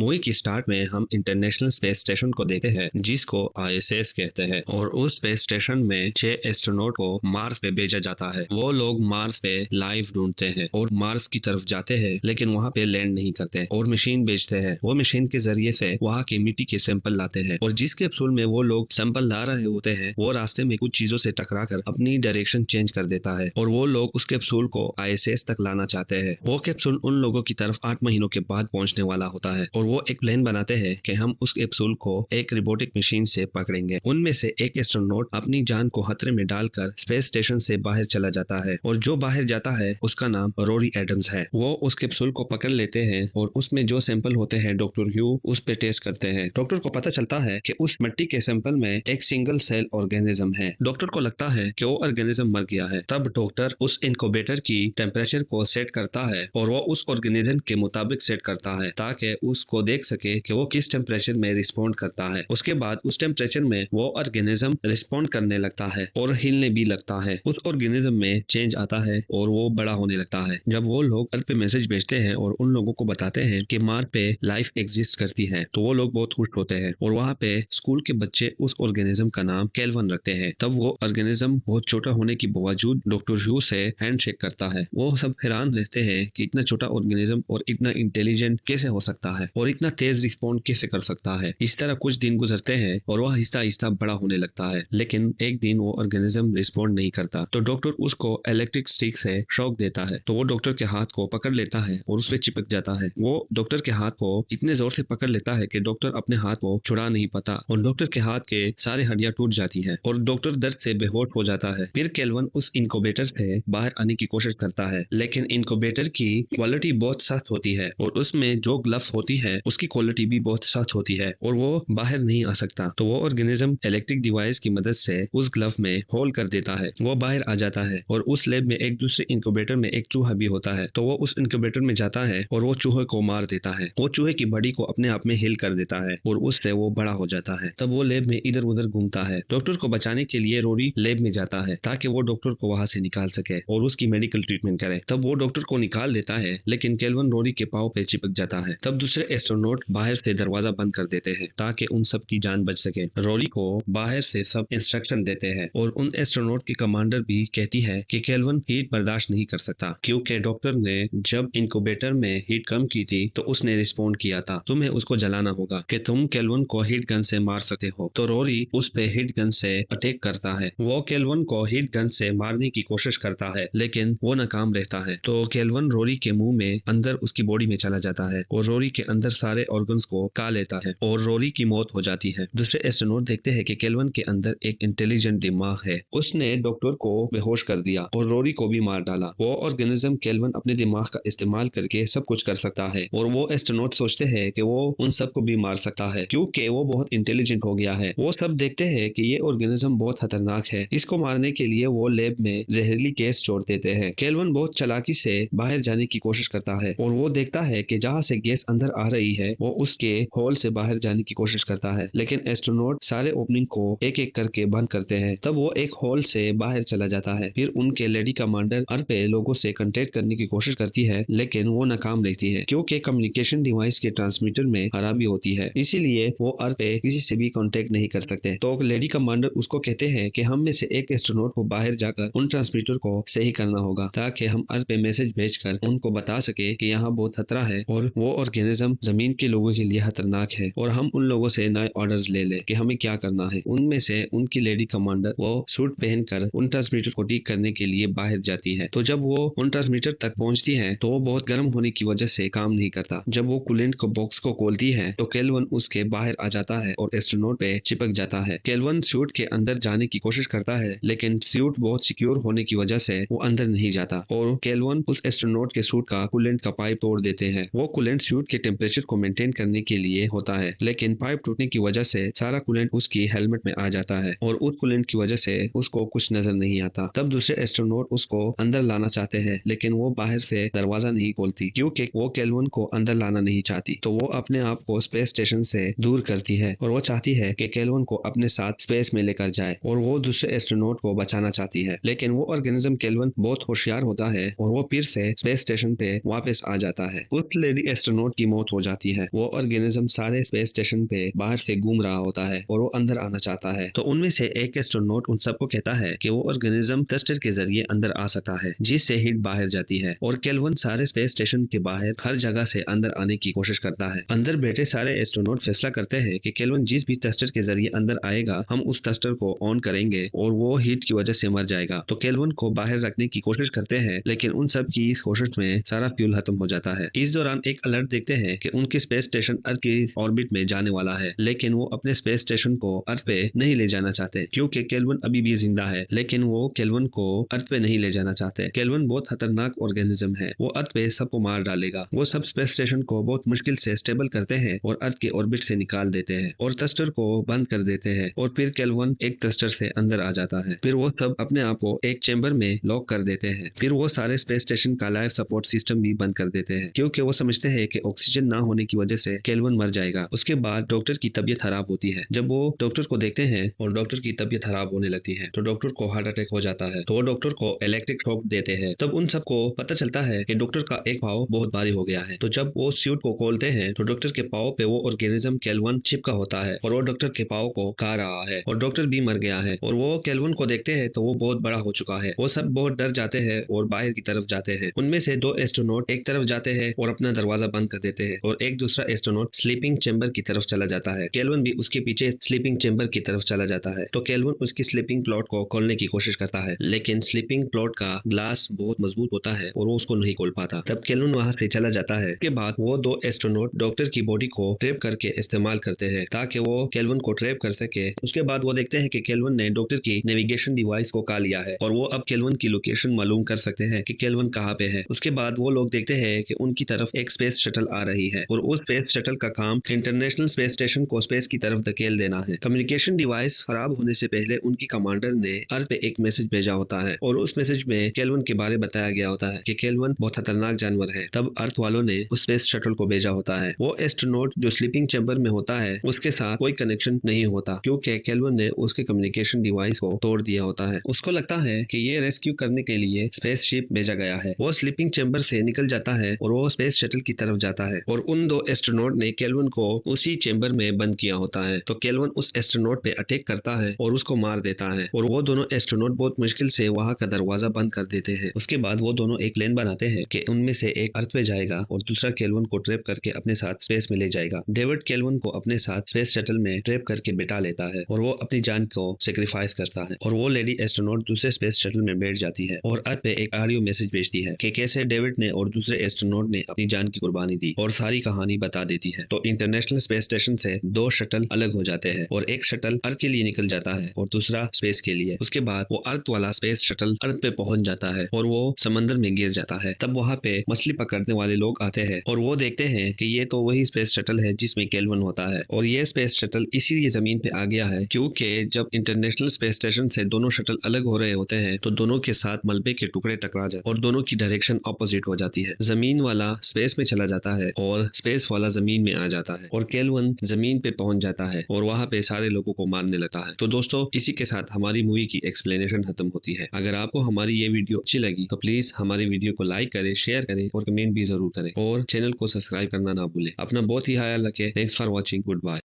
Movie की start में हम इंटरनेशनल स्पेस स्टेशन को देखते हैं जिसको आईएसएस कहते हैं और उस स्पेस स्टेशन में 6 एस्ट्रोनॉट को मार्स पे भेजा जाता है। वो लोग मार्स पे लाइफ ढूंढते हैं और मार्स की तरफ जाते हैं लेकिन वहाँ पे लैंड नहीं करते और मशीन भेजते हैं। वो मशीन के जरिए से वहाँ की मिट्टी के सैंपल लाते हैं और जिस कैप्सूल में वो लोग सैंपल ला रहे होते हैं वो रास्ते में कुछ चीजों से टकरा कर अपनी डायरेक्शन चेंज कर देता है और वो लोग उस कैप्सूल को आईएसएस तक लाना चाहते हैं। वो कैप्सूल उन लोगों की तरफ 8 महीनों के बाद पहुंचने वाला होता है और वो एक प्लान बनाते हैं कि हम उस कैप्सूल को एक रोबोटिक मशीन से पकड़ेंगे। उनमें से एक एस्ट्रोनॉट अपनी जान को खतरे में डालकर स्पेस स्टेशन से बाहर चला जाता है और जो बाहर जाता है उसका नाम रोरी एडम्स है। वो उस कैप्सूल को पकड़ लेते हैं और उसमें जो सैंपल होते हैं डॉक्टर ह्यू उस पे टेस्ट करते हैं। डॉक्टर को पता चलता है कि उस मिट्टी के सैंपल में एक सिंगल सेल ऑर्गेनिज्म है। डॉक्टर को लगता है कि वो ऑर्गेनिज्म मर गया है। तब डॉक्टर उस इनक्यूबेटर की टेम्परेचर को सेट करता है और वो उस ऑर्गेनिज्म के मुताबिक सेट करता है ताकि उसको देख सके कि वो किस टेम्परेचर में रिस्पॉन्ड करता है। उसके बाद उस टेम्परेचर में वो ऑर्गेनिज्म रिस्पॉन्ड करने लगता है और हिलने भी लगता है। उस ऑर्गेनिज्म में चेंज आता है और वो बड़ा होने लगता है। जब वो लोग अर्थ पे मैसेज भेजते हैं और उन लोगों को बताते हैं कि मार्स पे लाइफ एग्जिस्ट करती है तो वो लोग बहुत खुश होते हैं और वहाँ पे स्कूल के बच्चे उस ऑर्गेनिज्म का नाम केल्विन रखते हैं। तब वो ऑर्गेनिज्म बहुत छोटा होने के बावजूद डॉक्टर ह्यू से हैंडशेक करता है। वो सब हैरान रहते हैं कि इतना छोटा ऑर्गेनिज्म और इतना इंटेलिजेंट कैसे हो सकता है और इतना तेज रिस्पॉन्ड कैसे कर सकता है। इस तरह कुछ दिन गुजरते हैं और वह आहिस्ता आहिस्ता बड़ा होने लगता है लेकिन एक दिन वो ऑर्गेनिज्म रिस्पॉन्ड नहीं करता तो डॉक्टर उसको इलेक्ट्रिक स्टिक से शॉक देता है तो वो डॉक्टर के हाथ को पकड़ लेता है और उस पर चिपक जाता है। वो डॉक्टर के हाथ को इतने जोर से पकड़ लेता है कि डॉक्टर अपने हाथ को छुड़ा नहीं पाता और डॉक्टर के हाथ के सारे हड्डियां टूट जाती है और डॉक्टर दर्द से बेहोश हो जाता है। फिर केल्विन उस इनक्यूबेटर से बाहर आने की कोशिश करता है लेकिन इनक्यूबेटर की क्वालिटी बहुत सख्त होती है और उसमें जो ग्लव्स होती है उसकी क्वालिटी भी बहुत सख्त होती है और वो बाहर नहीं आ सकता। तो वो ऑर्गेनिज्म इलेक्ट्रिक डिवाइस की मदद से उस ग्लव में होल कर देता है। वो बाहर आ जाता है और उस लैब में एक दूसरे इनक्यूबेटर में एक चूहा भी होता है तो वो उस इनक्यूबेटर में जाता है और वो चूहे को मार देता है। वो चूहे की बॉडी को अपने आप में हिल कर देता है और उससे वो बड़ा हो जाता है। तब वो लैब में इधर उधर घूमता है। डॉक्टर को बचाने के लिए रोरी लैब में जाता है ताकि वो डॉक्टर को वहां से निकाल सके और उसकी मेडिकल ट्रीटमेंट करे। तब वो डॉक्टर को निकाल देता है लेकिन केल्विन रोरी के पाँव पे चिपक जाता है। तब दूसरे एस्ट्रोनॉट बाहर से दरवाजा बंद कर देते हैं ताकि उन सब की जान बच सके। रोरी को बाहर से सब इंस्ट्रक्शन देते हैं और उन एस्ट्रोनॉट की कमांडर भी कहती है कि केल्विन हीट बर्दाश्त नहीं कर सकता क्योंकि डॉक्टर ने जब इनक्यूबेटर में हीट कम की थी तो उसने रिस्पॉन्ड किया था। तुम्हें उसको जलाना होगा कि तुम केल्विन को हीट गन से मार सकते हो। तो रोरी उस पे हीट गन से अटैक करता है। वो केल्विन को हीट गन से मारने की कोशिश करता है लेकिन वो नाकाम रहता है। तो केल्विन रोरी के मुंह में अंदर उसकी बॉडी में चला जाता है और रोरी के अंदर सारे ऑर्गन्स को खा लेता है और रोरी की मौत हो जाती है। दूसरे एस्ट्रोनॉट देखते हैं कि केल्विन के अंदर एक इंटेलिजेंट दिमाग है। उसने डॉक्टर को बेहोश कर दिया और रोरी को भी मार डाला। वो ऑर्गेनिज्म केल्विन अपने दिमाग का इस्तेमाल करके सब कुछ कर सकता है और वो एस्ट्रोनॉट सोचते हैं कि वो उन सबको भी मार सकता है क्योंकि वो बहुत इंटेलिजेंट हो गया है। वो सब देखते हैं कि ये ऑर्गेनिज्म बहुत खतरनाक है। इसको मारने के लिए वो लैब में जहरीली गैस छोड़ देते हैं। केल्विन बहुत चालाकी से बाहर जाने की कोशिश करता है और वो देखता है कि जहाँ से गैस अंदर आ रही है वो उसके होल से बाहर जाने की कोशिश करता है लेकिन एस्ट्रोनॉट सारे ओपनिंग को एक एक करके बंद करते हैं। तब वो एक होल से बाहर चला जाता है। फिर उनके लेडी कमांडर अर्थ पे लोगों से कांटेक्ट करने की कोशिश करती है लेकिन वो नाकाम रहती है क्योंकि कम्युनिकेशन डिवाइस के ट्रांसमीटर में खराबी होती है इसीलिए वो अर्थ पे किसी से भी कांटेक्ट नहीं कर सकते। तो लेडी कमांडर उसको कहते हैं कि हम में से एक एस्ट्रोनॉट को बाहर जाकर उन ट्रांसमीटर को सही करना होगा ताकि हम अर्थ पे मैसेज भेजकर उनको बता सके कि यहाँ बहुत खतरा है और वो ऑर्गेनिज्म जमीन के लोगों के लिए खतरनाक है और हम उन लोगों से नए ऑर्डर्स ले ले कि हमें क्या करना है। उनमें से उनकी लेडी कमांडर वो सूट पहनकर उन ट्रांसमीटर को ठीक करने के लिए बाहर जाती है। तो जब वो उन ट्रांसमीटर तक पहुंचती है तो वो बहुत गर्म होने की वजह से काम नहीं करता। जब वो कूलेंट को बॉक्स को खोलती है तो केल्विन उसके बाहर आ जाता है और एस्ट्रोनॉट पे चिपक जाता है। केल्विन सूट के अंदर जाने की कोशिश करता है लेकिन सूट बहुत सिक्योर होने की वजह से वो अंदर नहीं जाता और केल्विन उस एस्ट्रोनॉट के सूट का कूलेंट का पाइप तोड़ देते हैं। वो कूलेंट सूट के टेम्परेचर को मेंटेन करने के लिए होता है लेकिन पाइप टूटने की वजह से सारा कूलेंट उसकी हेलमेट में आ जाता है और उस कूलेंट की वजह से उसको कुछ नजर नहीं आता। तब दूसरे एस्ट्रोनॉट उसको अंदर लाना चाहते हैं लेकिन वो बाहर से दरवाजा नहीं खोलती क्योंकि वो केल्विन को अंदर लाना नहीं चाहती। तो वो अपने आप को स्पेस स्टेशन से दूर करती है और वो चाहती है कि केल्विन को अपने साथ स्पेस में लेकर जाए और वो दूसरे एस्ट्रोनॉट को बचाना चाहती है लेकिन वो ऑर्गेनिज्म केल्विन बहुत होशियार होता है और वो फिर से स्पेस स्टेशन पे वापस आ जाता है। उस लेडी एस्ट्रोनॉट की मौत हो जाती है। वो ऑर्गेनिज्म सारे स्पेस स्टेशन पे बाहर से घूम रहा होता है और वो अंदर आना चाहता है। तो उनमें से एक एस्ट्रोनॉट उन सबको कहता है कि वो ऑर्गेनिज्म थ्रस्टर के जरिए अंदर आ सकता है, जिससे हीट बाहर जाती है। और केल्विन सारे स्पेस स्टेशन के बाहर हर जगह से अंदर आने की कोशिश करता है। अंदर बैठे सारे एस्ट्रोनॉट फैसला करते हैं कि केल्विन जिस भी थ्रस्टर के जरिए अंदर आएगा, हम उस थ्रस्टर को ऑन करेंगे और वो हीट की वजह से मर जाएगा। तो केल्विन को बाहर रखने की कोशिश करते हैं, लेकिन उन सब की इस कोशिश में सारा फ्यूल खत्म हो जाता है। इस दौरान एक अलर्ट देखते हैं कि उनके स्पेस स्टेशन अर्थ की ऑर्बिट में जाने वाला है, लेकिन वो अपने स्पेस स्टेशन को अर्थ पे नहीं ले जाना चाहते, क्योंकि केल्विन अभी भी जिंदा है। लेकिन वो केल्विन को अर्थ पे नहीं ले जाना चाहते। केल्विन बहुत खतरनाक ऑर्गेनिज्म है, वो अर्थ पे सबको मार डालेगा। वो सब स्पेस स्टेशन को बहुत मुश्किल से स्टेबल करते हैं और अर्थ के ऑर्बिट से निकाल देते हैं और थ्रस्टर को बंद कर देते हैं। और फिर केल्विन एक थ्रस्टर से अंदर आ जाता है। फिर वो सब अपने आप को एक चेंबर में लॉक कर देते हैं। फिर वो सारे स्पेस स्टेशन का लाइफ सपोर्ट सिस्टम भी बंद कर देते हैं, क्योंकि वो समझते हैं कि ऑक्सीजन ना होने की वजह से केल्विन मर जाएगा। उसके बाद डॉक्टर की तबीयत खराब होती है। जब वो डॉक्टर को देखते हैं और डॉक्टर की तबीयत खराब होने लगती है, तो डॉक्टर को हार्ट अटैक हो जाता है। तो वो डॉक्टर को इलेक्ट्रिक शॉक देते हैं। तब उन सबको पता चलता है कि डॉक्टर का एक पाँव बहुत भारी हो गया है। तो जब वो सूट को खोलते हैं, तो डॉक्टर के पाँव पे वो ऑर्गेनिज्म केल्विन चिपका होता है और वो डॉक्टर के पाँव को खा रहा है और डॉक्टर भी मर गया है। और वो केल्विन को देखते हैं तो वो बहुत बड़ा हो चुका है। वो सब बहुत डर जाते हैं और बाहर की तरफ जाते हैं। उनमें से दो एस्ट्रोनॉट एक तरफ जाते हैं और अपना दरवाजा बंद कर देते हैं और एक दूसरा एस्ट्रोनॉट स्लीपिंग चेंबर की तरफ चला जाता है। केल्विन भी उसके पीछे स्लीपिंग चेंबर की तरफ चला जाता है। तो केल्विन उसकी स्लीपिंग प्लॉट को खोलने की कोशिश करता है, लेकिन स्लीपिंग प्लॉट का ग्लास बहुत मजबूत होता है और वो उसको नहीं खोल पाता। तब केल्विन वहां से चला जाता है। उसके बाद वो दो एस्ट्रोनॉट डॉक्टर की बॉडी को ट्रैप करके इस्तेमाल करते हैं ताकि वो केल्विन को ट्रैप कर सके। उसके बाद वो देखते हैं कि केल्विन ने डॉक्टर की नेविगेशन डिवाइस को खा लिया है और वो अब केल्विन की लोकेशन मालूम कर सकते हैं कि केल्विन कहाँ पे है। उसके बाद वो लोग देखते हैं कि उनकी तरफ एक स्पेस शटल आ रही है और उस स्पेस शटल का काम इंटरनेशनल स्पेस स्टेशन को स्पेस की तरफ धकेल देना है। कम्युनिकेशन डिवाइस खराब होने से पहले उनकी कमांडर ने अर्थ पे एक मैसेज भेजा होता है और उस मैसेज में केल्विन के बारे बताया गया होता है कि केल्विन बहुत खतरनाक जानवर है। तब अर्थ वालों ने उस स्पेस शटल को भेजा होता है। वो एस्ट्रोनॉट जो स्लीपिंग चैम्बर में होता है, उसके साथ कोई कनेक्शन नहीं होता, क्योंकि केल्विन ने उसके कम्युनिकेशन डिवाइस को तोड़ दिया होता है। उसको लगता है कि ये रेस्क्यू करने के लिए स्पेस शिप भेजा गया है। वो स्लीपिंग चैम्बर से निकल जाता है और वो स्पेस शटल की तरफ जाता है और उन दो एस्ट्रोनॉट ने केल्विन को उसी चैम्बर में बंद किया होता है। तो केल्विन उस एस्ट्रोनॉट पे अटैक करता है और उसको मार देता है और वो दोनों एस्ट्रोनॉट बहुत मुश्किल से वहां का दरवाजा बंद कर देते हैं। उसके बाद वो दोनों एक प्लान बनाते हैं कि उनमें से एक अर्थ पे जाएगा और दूसरा केल्विन को ट्रैप करके अपने साथ स्पेस में ले जाएगा। डेविड केल्विन को अपने साथ स्पेस शटल में ट्रैप करके बिठा लेता है और वो अपनी जान को सेक्रीफाइस करता है और वो लेडी एस्ट्रोनॉट दूसरे स्पेस शटल में बैठ जाती है और अर्थ पे एक ऑडियो मैसेज भेजती है कि कैसे डेविड ने और दूसरे एस्ट्रोनॉट ने अपनी जान की कुर्बानी दी और सारी कहानी बता देती है। तो इंटरनेशनल स्पेस स्टेशन से दो शटल अलग हो जाते हैं और एक शटल अर्थ के लिए निकल जाता है और दूसरा स्पेस के लिए। उसके बाद वो अर्थ वाला स्पेस शटल अर्थ पे पहुंच जाता है और वो समंदर में गिर जाता है। तब वहां पे मछली पकड़ने वाले लोग आते हैं और वो देखते हैं कि ये तो वही स्पेस शटल है जिसमें केल्विन होता है और ये स्पेस शटल इसीलिए जमीन पे आ गया है क्योंकि जब इंटरनेशनल स्पेस स्टेशन से दोनों शटल अलग हो रहे होते हैं तो दोनों के साथ मलबे के टुकड़े टकरा जाते और दोनों की डायरेक्शन ऑपोजिट हो जाती है। जमीन वाला स्पेस में चला जाता है और स्पेस वाला जमीन में आ जाता है और केल्विन जमीन पे पहुंच जाता है और वहां पे सारे लोगों को मारने लगता है। तो दोस्तों, इसी के साथ हमारी मूवी की एक्सप्लेनेशन खत्म होती है। अगर आपको हमारी ये वीडियो अच्छी लगी तो प्लीज हमारी वीडियो को लाइक करें, शेयर करें और कमेंट भी जरूर करें और चैनल को सब्सक्राइब करना ना भूलें। अपना बहुत ही ख्याल रखें। Thanks for watching. Good bye.